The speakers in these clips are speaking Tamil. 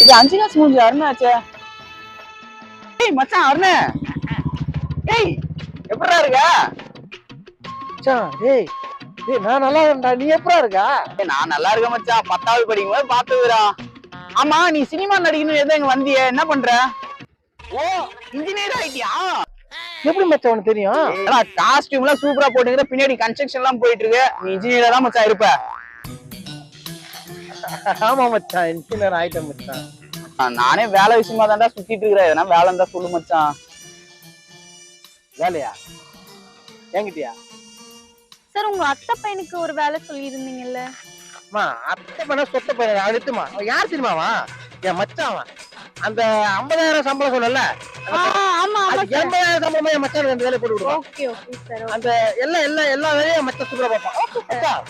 இது 5 காசு மூஞ்சி அருணாச்சே. ஏய் மச்சான் அருணே. ஏய் எப்படிடா இருக்க? மச்சான் டேய் டேய் நான் நல்லா இருக்கேன்டா. நீ எப்படிடா இருக்க? நான் நல்லா இருக்கேன் மச்சான். 10வது படிக்கும்போது பாத்துக்கிறா. ஆமா நீ சினிமா நடிக்கணும் எதோ இங்க வந்தியே, என்ன பண்ற? ஓ இன்ஜினியர் ஆயிட்டியா? எப்படி மச்சான் உனக்கு தெரியும்? காஸ்டியூம் எல்லாம் சூப்பரா போட்டுக்கிற, பின்னாடி கன்ஸ்ட்ரக்ஷன் எல்லாம் போயிட்டு இருக்கு. நீ இன்ஜினியரா தான் மச்சான் இருப்ப. ஆமா மச்சான் இன்ஜினியர் ஆயிட்டேன் மச்சான். நானே வேலை விஷயமா தான்டா சுத்திட்டு இருக்கிறேன். எதனா வேலை இருந்தா சொல்லு மச்சான். வேலையா? என்கிட்டயா? சார் உங்க அத்தை பையனுக்கு ஒரு வேலை சொல்லி இருந்தீங்கல்ல. அம்மா அத்தை பண்ண சொத்த பையன் அடுத்துமா யார் தெரியுமாவா? என் மச்சான் அவன். அந்த 50,000 சம்பளம் சொல்லல, ஆமா அது 80,000 சம்பளமா என் மச்சான் ரெண்டு வேலை போட்டு விடுவான். Okay okay sir. அந்த எல்லா வேலையும் என் மச்சான் சூப்பரா பார்ப்பான். மச்சான்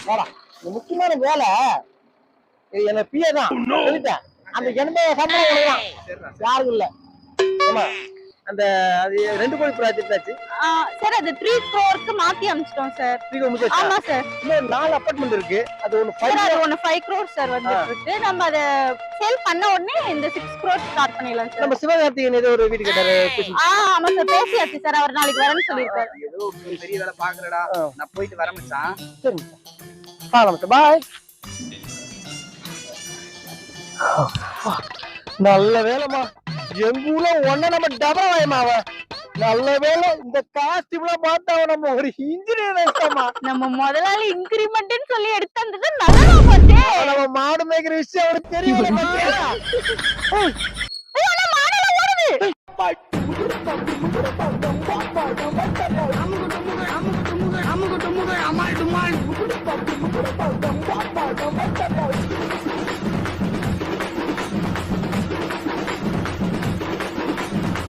வாடா, இந்த முக்கியமான வேலை இது என்ன பிஏ தான் சொல்லிட்டேன். அந்த 80,000 சம்பளம் உனக்குதான், யாருக்கும் இல்ல. ஆமா அந்த அது 2 கோடி ப்ராஜெக்ட் ஆச்சு சார். அது 3 crore மாத்தி அனுப்பிச்சிட்டோம் சார். ஆமா சார். இன்னும் 4 அபார்ட்மெண்ட் இருக்கு. அது ஒன்னு 5 crore சார் வந்துட்டு இருக்கு. நம்ம அத சேல் பண்ண உடனே இந்த 6 crore ஸ்டார்ட் பண்ணிடலாம் சார். நம்ம சிவகார்த்திகேயன் ஏதோ ஒரு வீடு கேட்டாரு. ஆமா சார் பேசியாச்சு சார். அவர் நாளைக்கு வரேன்னு சொல்லிருக்காரு. ஏதோ பெரிய வேலை பாக்குறடா, நான் போயிட்டு வரேன் மச்சான். சரி மச்சான் பாய். நல்ல வேலைமா, எங்க ஊர்ல ஒன்ன நம்ம டபரா வாயமாவ. நல்ல வேலை இந்த காஸ்டியூம்ல பார்த்தா நம்ம ஒரு இன்ஜினியர் ஆயிட்டோமா. நம்ம முதலாளி இன்கிரிமெண்ட்னு சொல்லி எடுத்தது நல்லா போச்சே. நம்ம மாடு மேய்க்கிற விஷயம் அவருக்கு தெரியல. மாடு